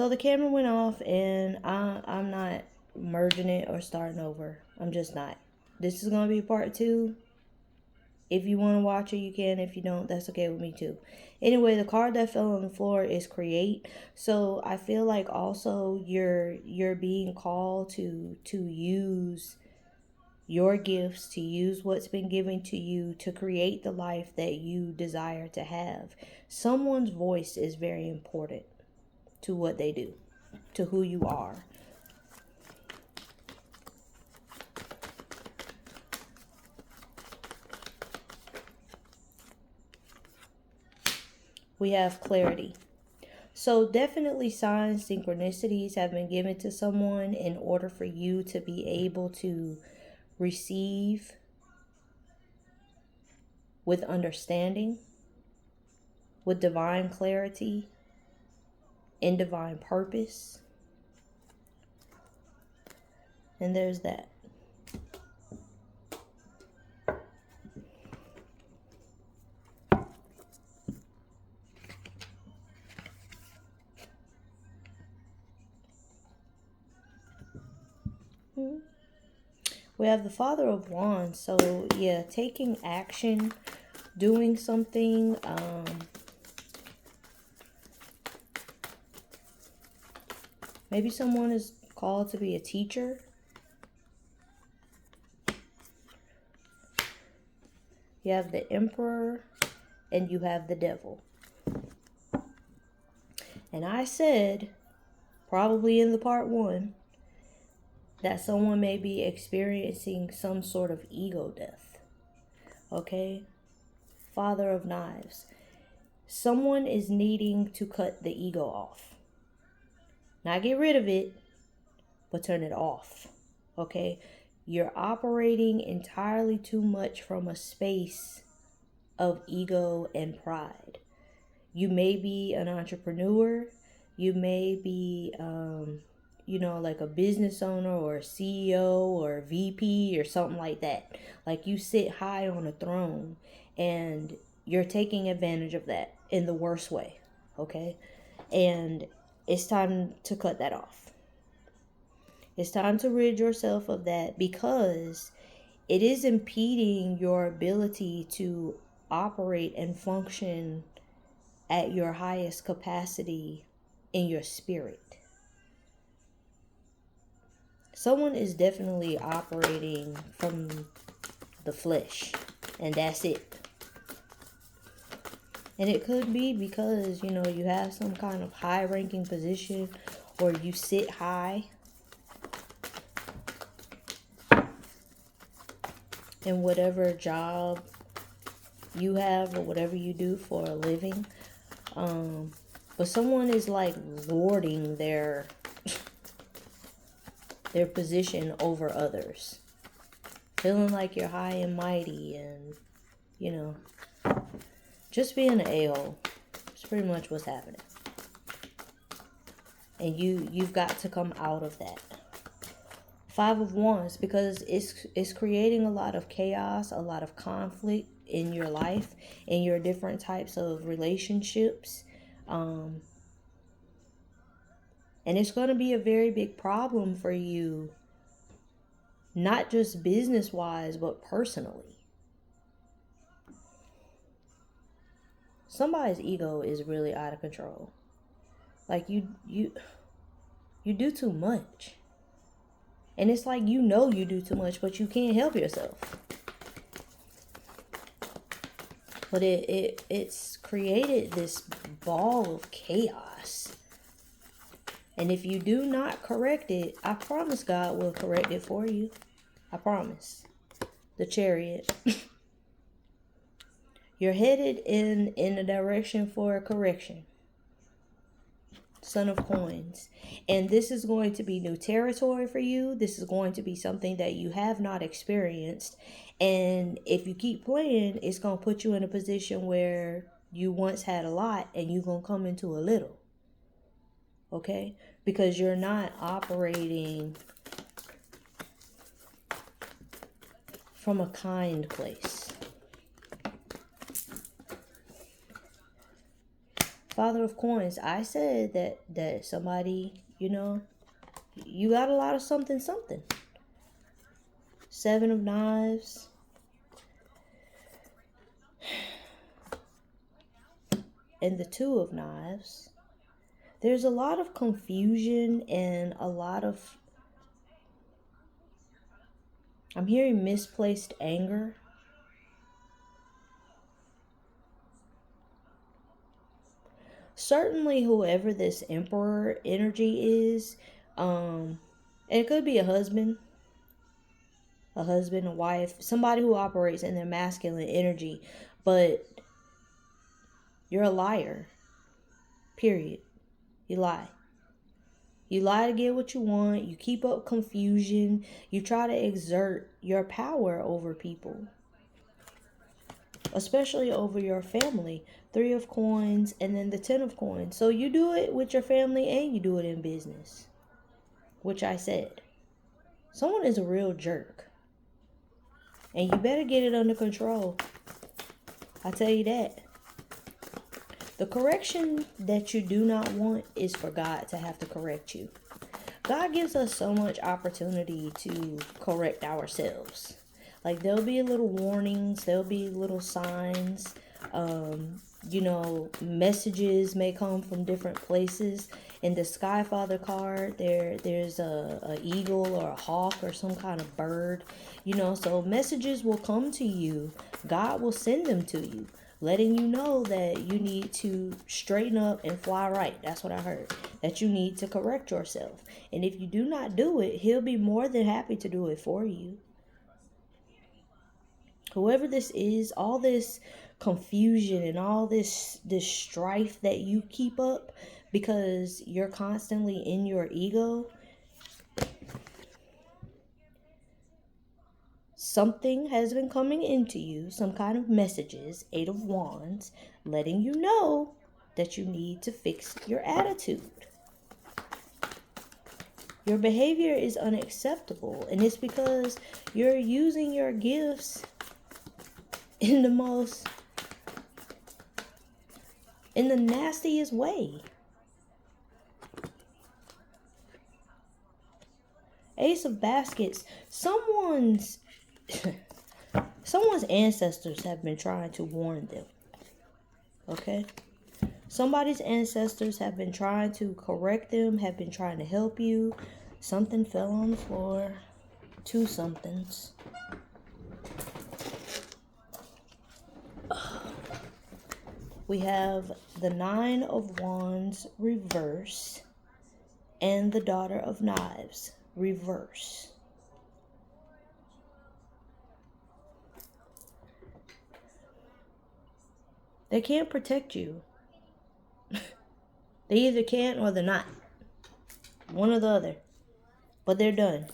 So the camera went off, and I'm not merging it or starting over. I'm just not. This is going to be part 2. If you want to watch it, you can. If you don't, that's okay with me too. Anyway, the card that fell on the floor is create. So I feel like also you're being called to use your gifts, to use what's been given to you to create the life that you desire to have. Someone's voice is very important to what they do, to who you are. We have clarity. So definitely signs, synchronicities have been given to someone in order for you to be able to receive with understanding, with divine clarity, in divine purpose. And there's that. We have the Father of Wands. So yeah, taking action, doing something. Maybe someone is called to be a teacher. You have the Emperor and you have the Devil. And I said, probably in the part 1, that someone may be experiencing some sort of ego death. Okay? Father of Knives. Someone is needing to cut the ego off. Not get rid of it, but turn it off. Okay? You're operating entirely too much from a space of ego and pride. You may be an entrepreneur. You may be, like a business owner or a CEO or a VP or something like that. Like you sit high on a throne and you're taking advantage of that in the worst way. Okay? And it's time to cut that off. It's time to rid yourself of that because it is impeding your ability to operate and function at your highest capacity in your spirit. Someone is definitely operating from the flesh, and that's it. And it could be because, you have some kind of high-ranking position or you sit high in whatever job you have or whatever you do for a living. But someone is like lording their position over others. Feeling like you're high and mighty and, just being an a-hole. It's pretty much what's happening. And you've got to come out of that. 5 of Wands, because it's creating a lot of chaos, a lot of conflict in your life, in your different types of relationships. And it's going to be a very big problem for you, not just business-wise, but personally. Somebody's ego is really out of control. Like you do too much. And it's like you do too much, but you can't help yourself. But it's created this ball of chaos. And if you do not correct it, I promise God will correct it for you. I promise. The Chariot. You're headed in a direction for a correction. Son of Coins. And this is going to be new territory for you. This is going to be something that you have not experienced. And if you keep playing, it's going to put you in a position where you once had a lot and you're going to come into a little. Okay? Because you're not operating from a kind place. Father of Coins. I said that somebody, you know, you got a lot of something. Seven of Knives. And the Two of Knives. There's a lot of confusion and a lot of, I'm hearing misplaced anger. Certainly whoever this Emperor energy is, and it could be a husband, a wife, somebody who operates in their masculine energy, but you're a liar. Period. You lie. You lie to get what you want. You keep up confusion. You try to exert your power over people, especially over your family. Three of Coins and then the 10 of Coins. So you do it with your family and you do it in business, which I said. Someone is a real jerk. And you better get it under control. I tell you that. The correction that you do not want is for God to have to correct you. God gives us so much opportunity to correct ourselves. Like, there'll be little warnings, there'll be little signs, you know, messages may come from different places. In the Sky Father card, there's a eagle or a hawk or some kind of bird, you know, so messages will come to you. God will send them to you, letting you know that you need to straighten up and fly right. That's what I heard. That you need to correct yourself. And if you do not do it, he'll be more than happy to do it for you. Whoever this is, all this confusion and all this strife that you keep up because you're constantly in your ego, something has been coming into you, some kind of messages, 8 of Wands, letting you know that you need to fix your attitude. Your behavior is unacceptable, and it's because you're using your gifts in the nastiest way. Ace of Baskets. Someone's ancestors have been trying to warn them. Okay? Somebody's ancestors have been trying to correct them, have been trying to help you. Something fell on the floor. 2 somethings. We have the 9 of Wands reverse and the Daughter of Knives reverse. They can't protect you. They either can or they're not. One or the other. But they're done.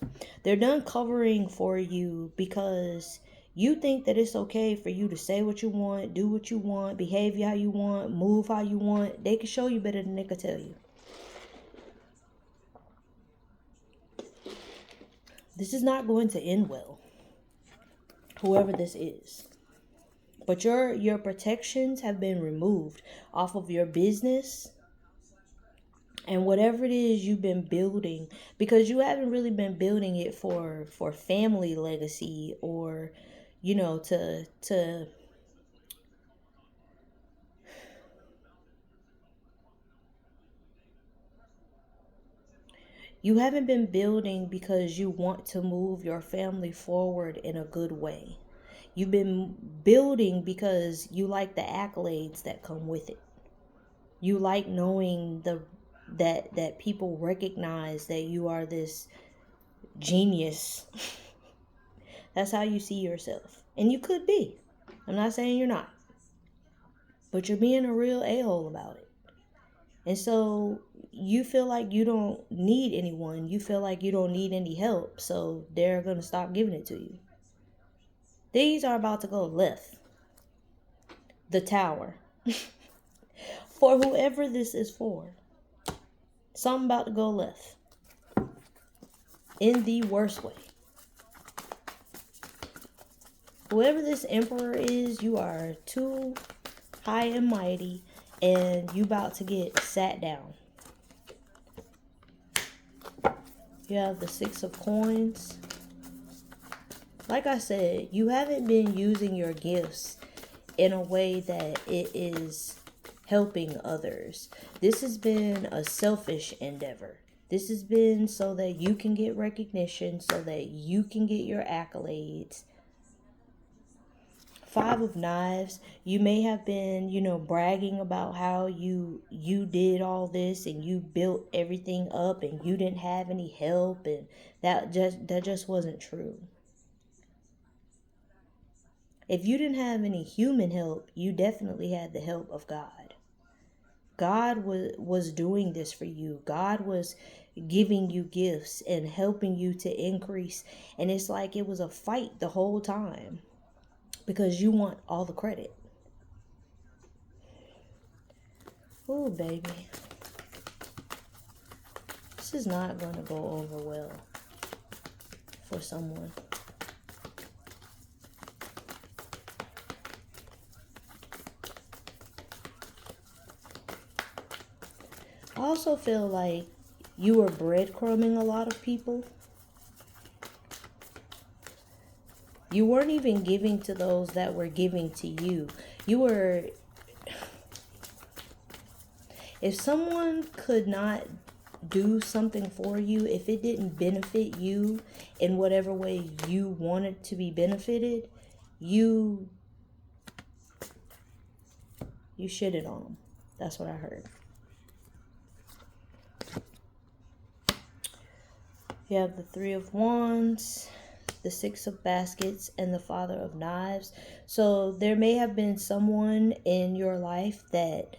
They're done covering for you because you think that it's okay for you to say what you want, do what you want, behave how you want, move how you want. They can show you better than they can tell you. This is not going to end well. Whoever this is. But your protections have been removed off of your business and whatever it is you've been building, because you haven't really been building it for family legacy or, you know, to you haven't been building because you want to move your family forward in a good way. You've been building because you like the accolades that come with it. You like knowing that people recognize that you are this genius. That's how you see yourself. And you could be. I'm not saying you're not. But you're being a real a-hole about it. And so you feel like you don't need anyone. You feel like you don't need any help. So they're going to stop giving it to you. Things are about to go left. The Tower. For whoever this is for. Something about to go left. In the worst way. Whoever this Emperor is, you are too high and mighty. and you about to get sat down. You have the Six of Coins. Like I said, you haven't been using your gifts in a way that it is helping others. This has been a selfish endeavor. This has been so that you can get recognition, so that you can get your accolades. Five of Knives, you may have been, bragging about how you did all this and you built everything up and you didn't have any help, and that just wasn't true. If you didn't have any human help, you definitely had the help of God. God was doing this for you. God was giving you gifts and helping you to increase. And it's like it was a fight the whole time because you want all the credit. Oh, baby. This is not going to go over well for someone. I also feel like you were breadcrumbing a lot of people. You weren't even giving to those that were giving to you. If someone could not do something for you, if it didn't benefit you in whatever way you wanted to be benefited, you shitted on them. That's what I heard. You have the Three of Wands, the Six of Baskets, and the Father of Knives. So there may have been someone in your life that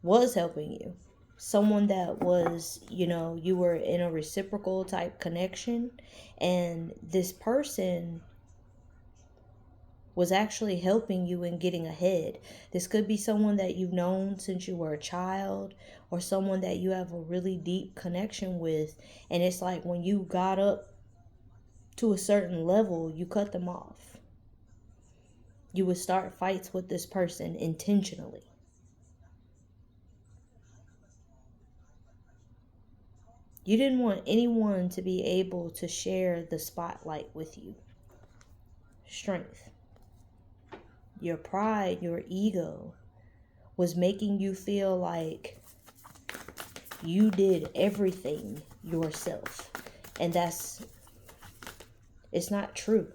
was helping you. Someone that was, you were in a reciprocal type connection. And this person was actually helping you in getting ahead. This could be someone that you've known since you were a child, or someone that you have a really deep connection with. And it's like when you got up to a certain level, you cut them off. You would start fights with this person intentionally. You didn't want anyone to be able to share the spotlight with you. Strength. Your pride, your ego was making you feel like you did everything yourself. And it's not true.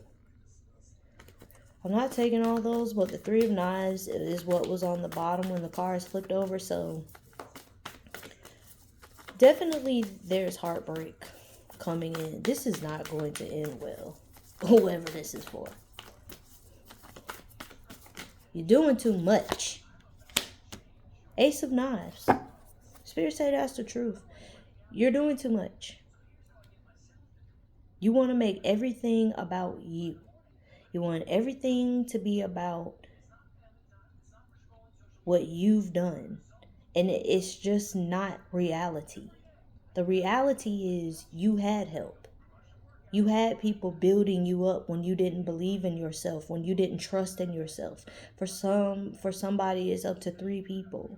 I'm not taking all those, but the Three of Knives is what was on the bottom when the cards flipped over. So definitely there's heartbreak coming in. This is not going to end well, whoever this is for. You're doing too much. Ace of Knives. Spirit say that's the truth. You're doing too much. You want to make everything about you. You want everything to be about what you've done. And it's just not reality. The reality is you had help. You had people building you up when you didn't believe in yourself, when you didn't trust in yourself. For somebody, it's up to 3 people.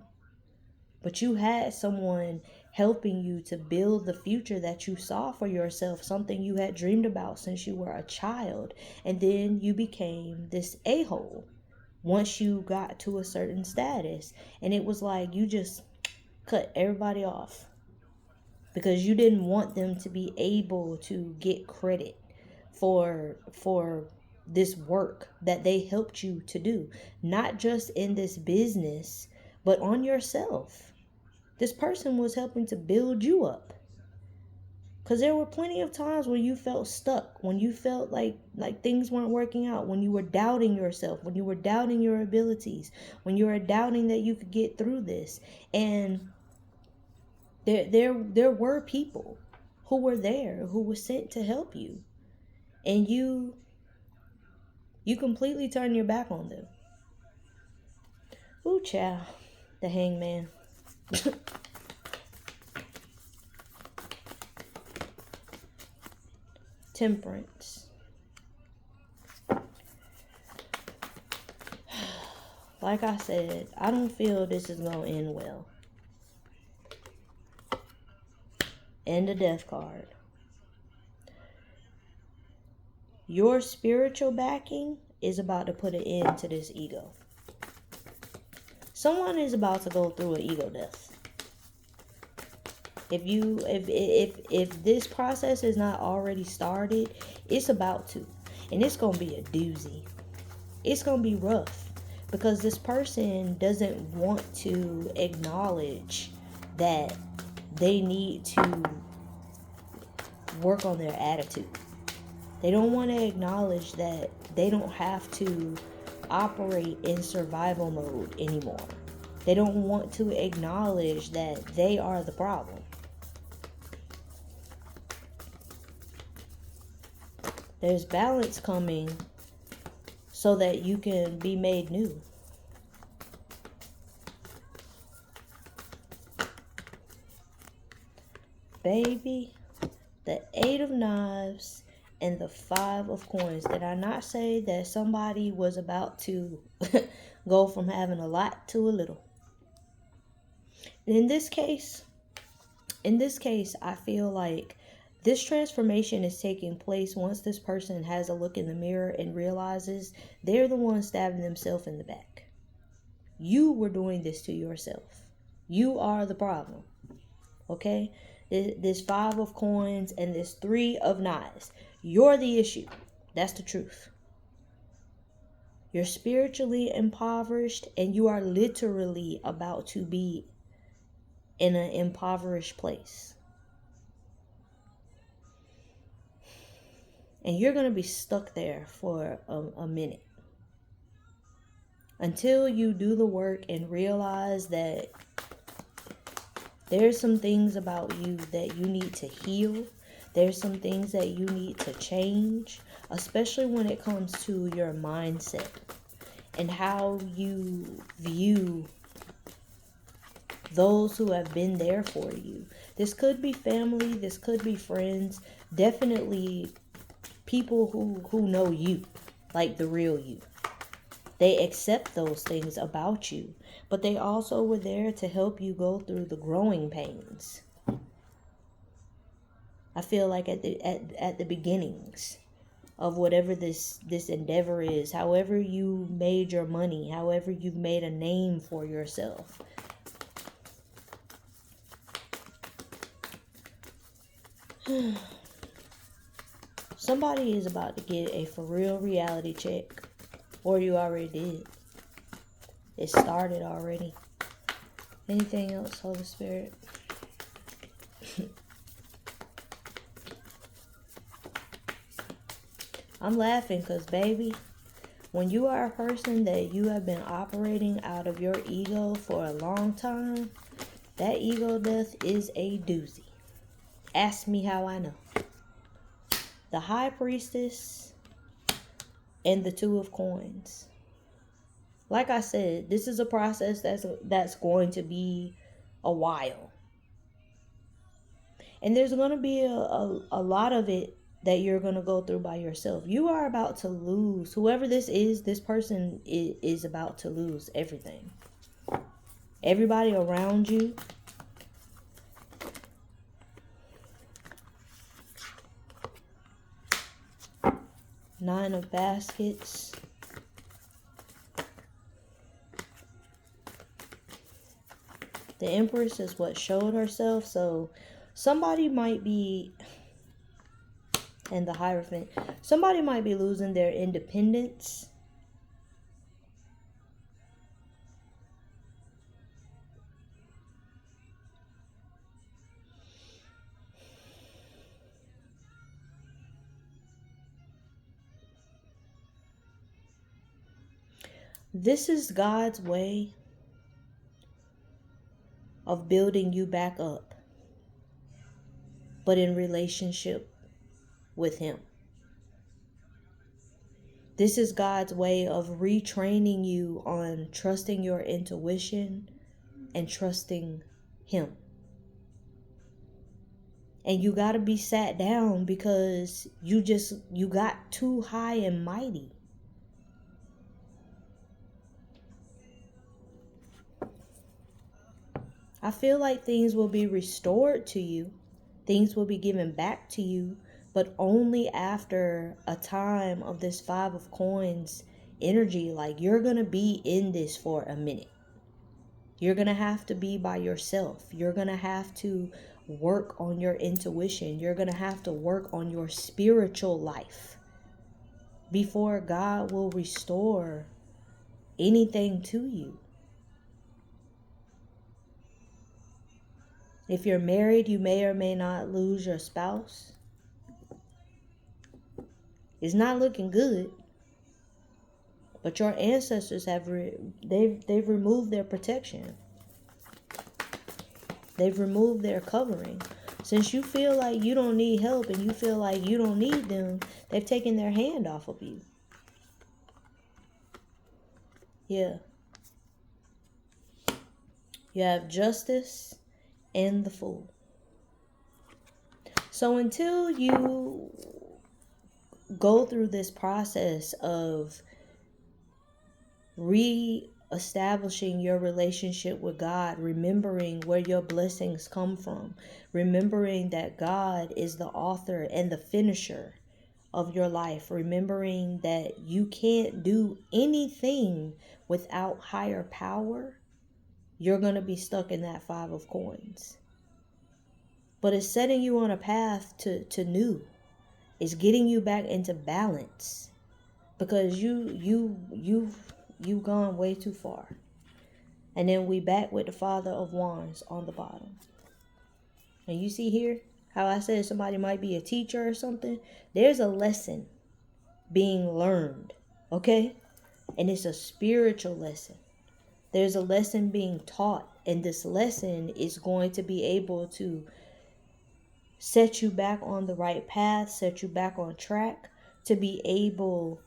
But you had someone helping you to build the future that you saw for yourself, something you had dreamed about since you were a child. And then you became this a-hole once you got to a certain status. And it was like you just cut everybody off because you didn't want them to be able to get credit for this work that they helped you to do, not just in this business, but on yourself. This person was helping to build you up. Because there were plenty of times when you felt stuck, when you felt like things weren't working out, when you were doubting yourself, when you were doubting your abilities, when you were doubting that you could get through this. And there were people who were there, who were sent to help you. And you completely turn your back on them. Ooh, child. The Hangman. Temperance. Like I said, I don't feel this is going to end well. And the death card. Your spiritual backing is about to put an end to this ego. Someone is about to go through an ego death. If this process is not already started, it's about to. And it's going to be a doozy. It's going to be rough. Because this person doesn't want to acknowledge that they need to work on their attitude. They don't want to acknowledge that they don't have to operate in survival mode anymore. They don't want to acknowledge that they are the problem. There's balance coming so that you can be made new. Baby, the 8 of Knives and the 5 of Coins. Did I not say that somebody was about to go from having a lot to a little? And in this case, I feel like this transformation is taking place once this person has a look in the mirror and realizes they're the one stabbing themselves in the back. You were doing this to yourself. You are the problem. Okay? This 5 of Coins and this 3 of Knives. You're the issue. That's the truth. You're spiritually impoverished and you are literally about to be in an impoverished place. And you're going to be stuck there for a minute. Until you do the work and realize that there's some things about you that you need to heal. There's some things that you need to change, especially when it comes to your mindset and how you view those who have been there for you. This could be family, this could be friends, definitely people who know you, like the real you. They accept those things about you, but they also were there to help you go through the growing pains. I feel like at the beginnings of whatever this endeavor is, however you made your money, however you've made a name for yourself. Somebody is about to get a for real reality check, or you already did. It started already. Anything else, Holy Spirit? I'm laughing because, baby, when you are a person that you have been operating out of your ego for a long time, that ego death is a doozy. Ask me how I know. The High Priestess and the 2 of Coins. Like I said, this is a process that's going to be a while. And there's going to be a lot of it that you're going to go through by yourself. You are about to lose. Whoever this is, this person is about to lose everything. Everybody around you. Nine of Baskets. The Empress is what showed herself. So somebody might be... And the Hierophant. Somebody might be losing their independence. This is God's way of building you back up, but in relationship with Him. This is God's way of retraining you on trusting your intuition and trusting Him. And you got to be sat down because you got too high and mighty. I feel like things will be restored to you. Things will be given back to you, but only after a time of this Five of Coins energy. Like, you're going to be in this for a minute. You're going to have to be by yourself. You're going to have to work on your intuition. You're going to have to work on your spiritual life before God will restore anything to you. If you're married, you may or may not lose your spouse. It's not looking good. But your ancestors have they've removed their protection. They've removed their covering. Since you feel like you don't need help and you feel like you don't need them, they've taken their hand off of you. Yeah. You have Justice and the Fool. So until you go through this process of re-establishing your relationship with God, remembering where your blessings come from, remembering that God is the author and the finisher of your life, remembering that you can't do anything without higher power, you're going to be stuck in that Five of Coins. But it's setting you on a path to new. It's getting you back into balance, because you've gone way too far. And then we back with the Father of Wands on the bottom. And you see here how I said somebody might be a teacher or something? There's a lesson being learned, okay? And it's a spiritual lesson. There's a lesson being taught, and this lesson is going to be able to set you back on the right path, set you back on track, to be able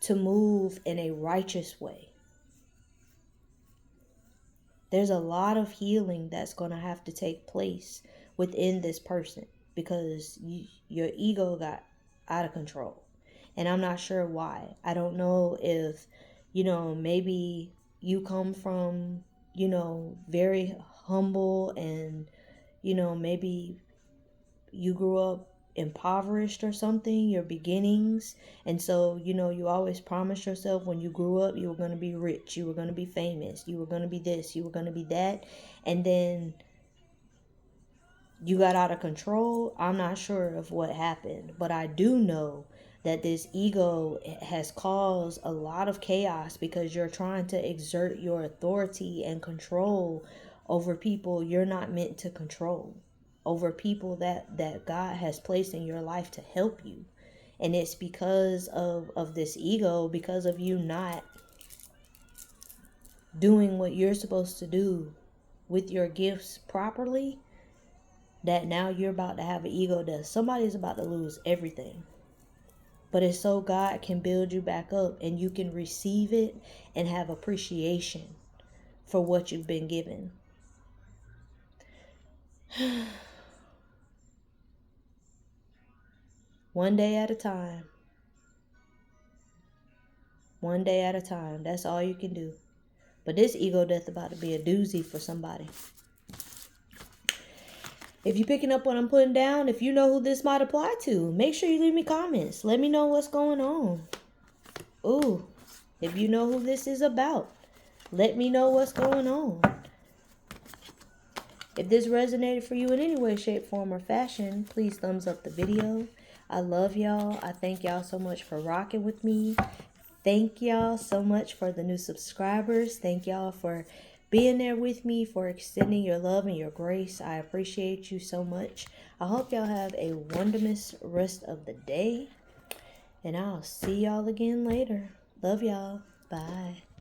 to move in a righteous way. There's a lot of healing that's going to have to take place within this person, because your ego got out of control. And I'm not sure why. I don't know if, maybe you come from, very humble, and, maybe you grew up impoverished or something, your beginnings. And so, you always promised yourself when you grew up, you were going to be rich, you were going to be famous, you were going to be this, you were going to be that. And then you got out of control. I'm not sure of what happened, but I do know that this ego has caused a lot of chaos, because you're trying to exert your authority and control over people you're not meant to control, over people that God has placed in your life to help you. And it's because of this ego, because of you not doing what you're supposed to do with your gifts properly, that now you're about to have an ego death. Somebody's about to lose everything. But it's so God can build you back up, and you can receive it and have appreciation for what you've been given. One day at a time. One day at a time. That's all you can do. But this ego death about to be a doozy for somebody. If you're picking up what I'm putting down, if you know who this might apply to, make sure you leave me comments. Let me know what's going on. Ooh, if you know who this is about, let me know what's going on. If this resonated for you in any way, shape, form, or fashion, please thumbs up the video. I love y'all. I thank y'all so much for rocking with me. Thank y'all so much for the new subscribers. Thank y'all for being there with me, for extending your love and your grace. I appreciate you so much. I hope y'all have a wonderful rest of the day. And I'll see y'all again later. Love y'all. Bye.